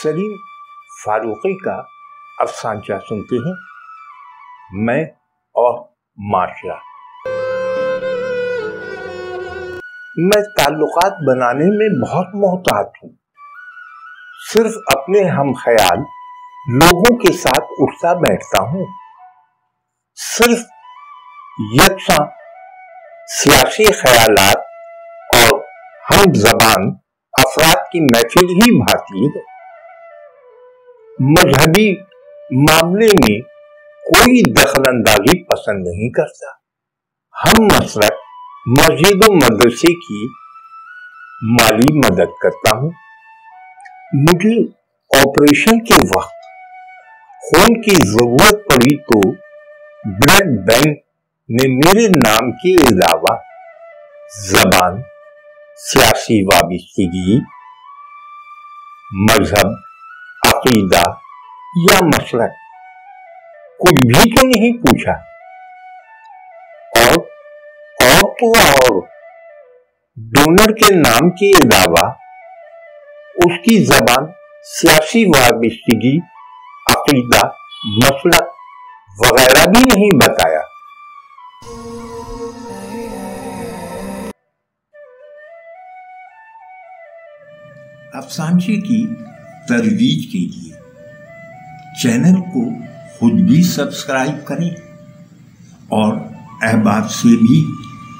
सलीम फारूकी का अफसानचा सुनते हैं, मैं और माशरा। मैं ताल्लुकात बनाने में बहुत मोहतात हूँ। सिर्फ अपने हम ख्याल लोगों के साथ उठता बैठता हूँ। सिर्फ यकसा सियासी ख्यालात और हम जबान अफराद की महफिल ही भाती है। मजहबी मामले में कोई दखलंदाजी पसंद नहीं करता। हम मसलक मस्जिद और मदरसे की माली मदद करता हूँ। मुझे ऑपरेशन के वक्त खून की जरूरत पड़ी तो ब्लड बैंक ने मेरे नाम के अलावा जबान, सियासी वाबिस्तगी, मजहब, अकीदा या मसलक कुछ भी तो नहीं पूछा। और डोनर के नाम के अलावा उसकी जबान, सियासी वाबिस्तगी, अकीदा, मसलक वगैरह भी नहीं बताया। अफसानचे की तरवीज के लिए चैनल को खुद भी सब्सक्राइब करें और अहबाब से भी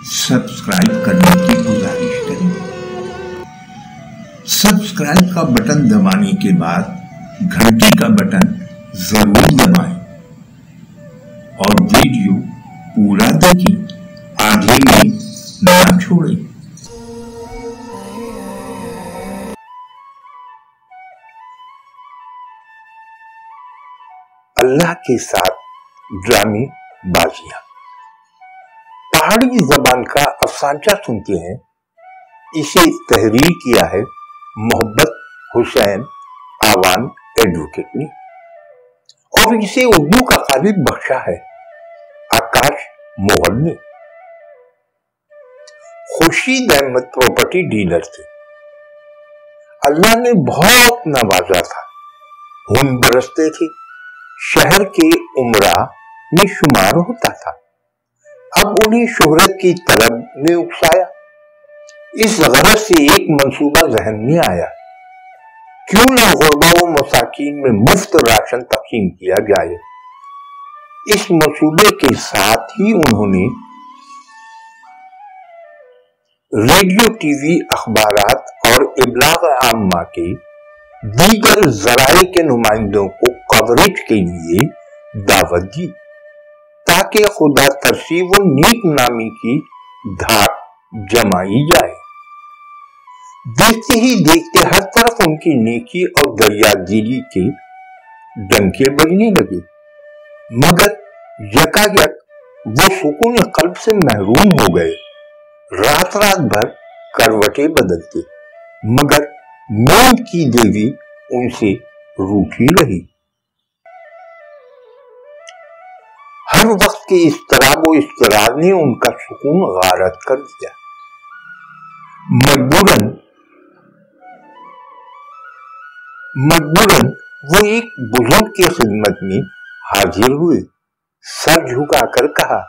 सब्सक्राइब करने की गुजारिश करें। सब्सक्राइब का बटन दबाने के बाद घंटी का बटन जरूर दबाएं और वीडियो पूरा देखें, आगे में ना छोड़ें। अल्लाह के साथ ड्रामे बाजियां। पहाड़ी जबान का अफसानचा सुनते हैं। इसे तहरीर किया है मोहब्बत हुसैन आवान एडवोकेट ने और इसे उर्दू का कालिब बख्शा है आकाश मोहन ने। खुर्शीद अहमद प्रॉपर्टी डीलर थे। अल्लाह ने बहुत नवाजा था। खून बरसते थे। शहर के उमरा में शुमार होता था। अब उन्हें शोहरत की तलब ने उकसाया। इस गरज से एक मंसूबा जहन में आया, क्यों न गुरबा व मसाकीन में मुफ्त राशन तकसीम किया जाए। इस मंसूबे के साथ ही उन्होंने रेडियो, टीवी, अखबारात और इब्लाग आम्मा के दीगर जराए के नुमाइंदों को कवरेज के लिए दावत दी, ताकि खुदा तरसी व नेक नामी की धाक जमाई जाए। देखते ही देखते हर तरफ उनकी नेकी और दरियादिली के डंके बजने लगे, मगर यकायक वो सुकून कल्ब से महरूम हो गए। रात रात भर करवटें बदलते, मगर नींद की देवी उनसे रूठी रही। हर वक्त के इस्तराब व इस्तरार ने उनका सुकून गारत कर दिया। मजबूरन वो एक बुजुर्ग की खिदमत में हाजिर हुए। सर झुकाकर कहा,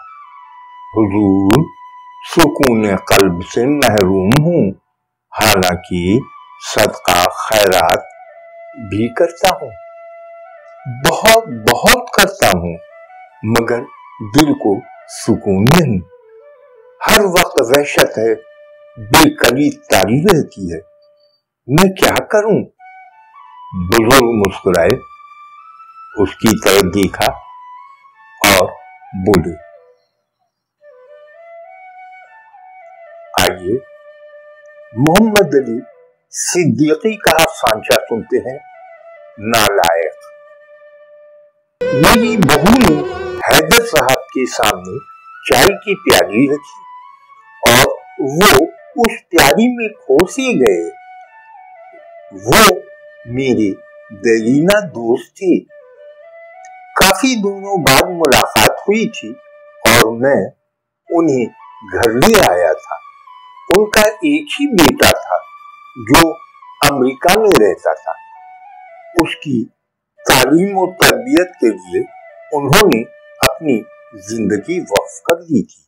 हुजूर, सुकून कल्ब से महरूम हूं, हालांकि सदका खैरात भी करता हूं, बहुत बहुत करता हूं, मगर दिल को सुकून नहीं। हर वक्त वहशत है, बेकली तारी रहती है। मैं क्या करूं? बुजुर्ग मुस्कुराए, उसकी तरफ देखा और बोले, आइए मोहम्मद अली सिद्दीकी का अफसानचा सुनते हैं, नालायक। मेरी बहू ने हैदर साहब के सामने चाय की प्याली रखी और वो उस प्याली में खो से गए। वो मेरे दरीना दोस्त थे। काफी दिनों बाद मुलाकात हुई थी और मैं उन्हें घर ले आया था। उनका एक ही बेटा था जो अमेरिका में रहता था। اس کی تعلیم و تربیت کے لیے انہوں نے اپنی زندگی وقف کر دی تھی۔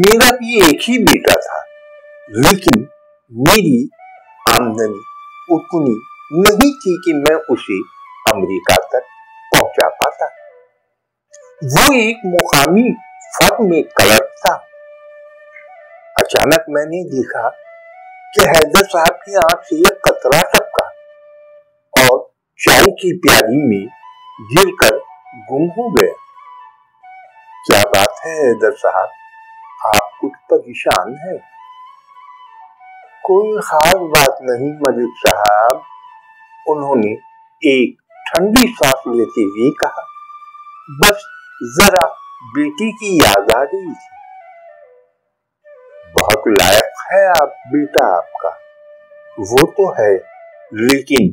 میرا بھی ایک ہی بیٹا تھا، لیکن میری آمدنی اتنی نہیں تھی کہ میں اسے امریکہ تک پہنچا پاتا۔ وہ ایک مقامی فرم میں کلرک تھا۔ اچانک میں نے دیکھا کہ حیدر صاحب کی آنکھ سے ایک قطرہ ٹپکا اور چائے کی پیالی میں گر کر گم ہو گیا۔ کیا بات ہے حیدر صاحب، آپ کچھ پریشان ہیں؟ کوئی خاص بات نہیں ملک صاحب، انہوں نے ایک ٹھنڈی سانس لیتے ہوئے کہا، بس ذرا بیٹی کی یاد آ گئی تھی۔ بہت لائق ہے آپ بیٹا آپ کا، وہ تو ہے، لیکن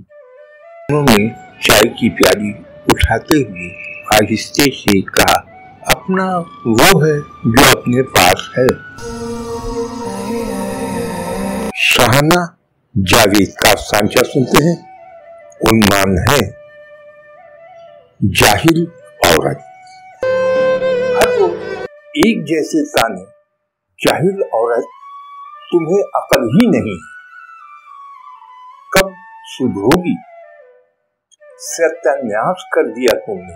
انہوں نے چائے کی پیالی اٹھاتے ہوئے آہستہ سے کہا، اپنا وہ ہے جو اپنے پاس ہے۔ شاہانہ جاوید کا سانچہ سنتے ہیں۔ عنوان ہے جاہل عورت۔ ہر روز ایک جیسے تانے، جاہل عورت تمہیں عقل ہی نہیں، کب سدھروگی؟ ستیاناش کر دیا تم نے،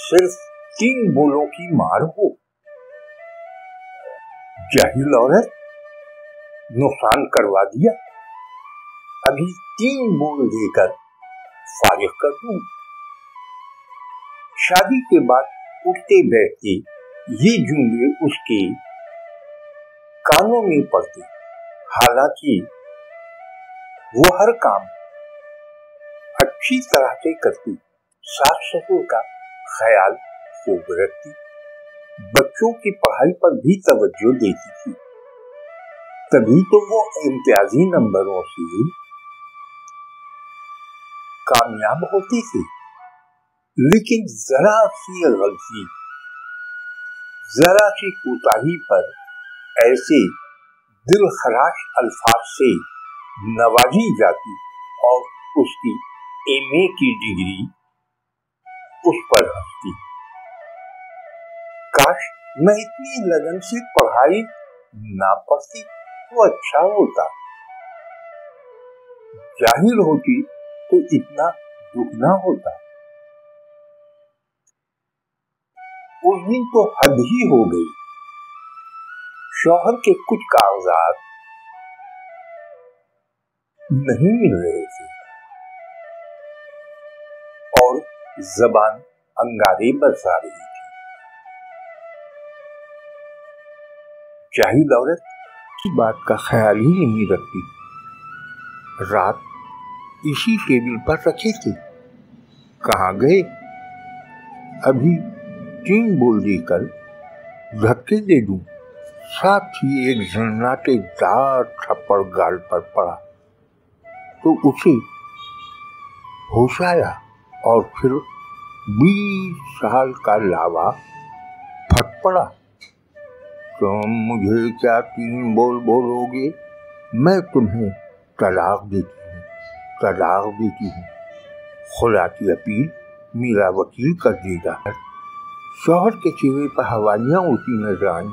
صرف 3 بولوں کی مار ہو۔ جاہل عورت، نقصان کروا دیا، ابھی 3 بول دے کر فارغ کر دوں۔ شادی کے بعد اٹھتے بیٹھتے یہ جملے اس کے کانوں میں پڑتے، حالانکہ وہ ہر کام اچھی طرح سے کرتی، صاف صفائی کا خیال خوب رکھتی، بچوں کی پڑھائی پر بھی توجہ دیتی تھی، تبھی تو وہ امتیازی نمبروں سے کامیاب ہوتی تھی۔ لیکن ذرا سی غلطی، ذرا سی کوتاہی پر ایسے دل خراش الفاظ سے نوازی جاتی اور اس کی ایم اے کی ڈگری اس پر ہنستی۔ کاش میں اتنی لگن سے پڑھائی نہ پڑھتی تو اچھا ہوتا، جاہل ہوتی تو اتنا دکھ نہ ہوتا۔ اس دن تو حد ہی ہو گئی، شوہر کے کچھ کاغذات نہیں مل رہے تھے اور زبان انگارے برسا رہی تھی۔ جاہل عورت کی بات کا خیال ہی نہیں رکھتی، رات اسی ٹیبل پر رکھے تھے، کہاں گئے؟ ابھی 3 بول دے کر دھکے دے دوں، ساتھ ہی ایک زناٹے دار تھپڑ گال پر پڑا تو اسے ہوش آیا اور پھر 20 سال کا لاوا پھٹ پڑا۔ تم مجھے کیا 3 بول بولو گے؟ میں تمہیں طلاق دیتی ہوں، خلا کی اپیل میرا وکیل کر دے گا۔ شوہر کے چہرے پر حوالیاں اڑتی نظر آئیں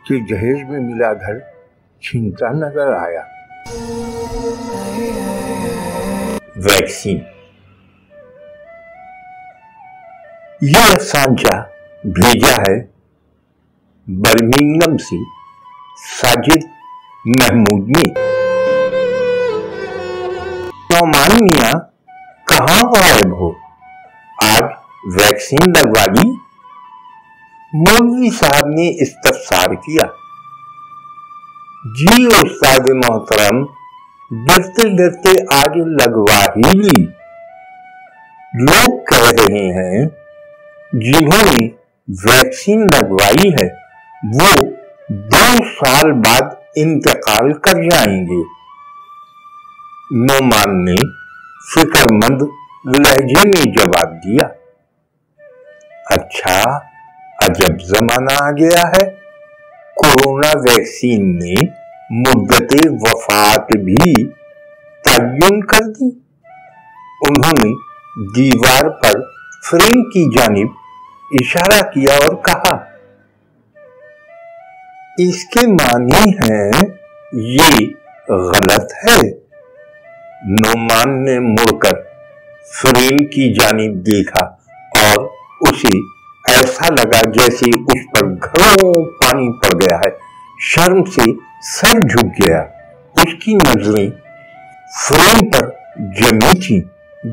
کہ جہیز میں ملا گھر چھنتا نظر آیا۔ ویکسین۔ یہ سانچہ بھیجا ہے برمنگھم سے ساجد محمود نے۔ نعمان میاں کہاں غائب ہو؟ آج ویکسین لگوا دی؟ مولوی صاحب نے استفسار کیا۔ جی استاد محترم، ڈرتے ڈرتے آج لگوا ہی لی۔ لوگ کہہ رہے ہیں جنہوں نے ویکسین لگوائی ہے وہ 2 سال بعد انتقال کر جائیں گے۔ نعمان نے فکر مند لہجے میں جواب دیا۔ اچھا، عجب زمانہ آ گیا ہے، کورونا ویکسین نے مدت وفات بھی تعین کر دی۔ उन्होंने दीवार पर फ्रेम की जानिब इशारा किया और कहा, इसके मानी है ये गलत है। नोमान ने मुड़कर फ्रेम की जानिब देखा और उसे ऐसा लगा जैसे उस पर घरों पानी पड़ गया है। शर्म से सर झुक गया। उसकी नजरें फ्रेम पर जमी थी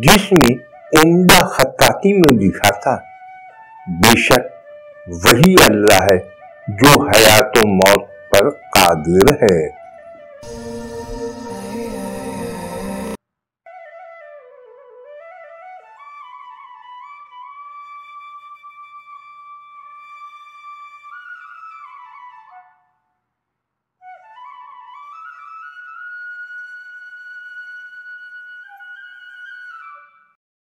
जिसमें उम्दा खत्ताती में लिखा था, बेशक वही अल्लाह है जो हयात और मौत पर कादिर है।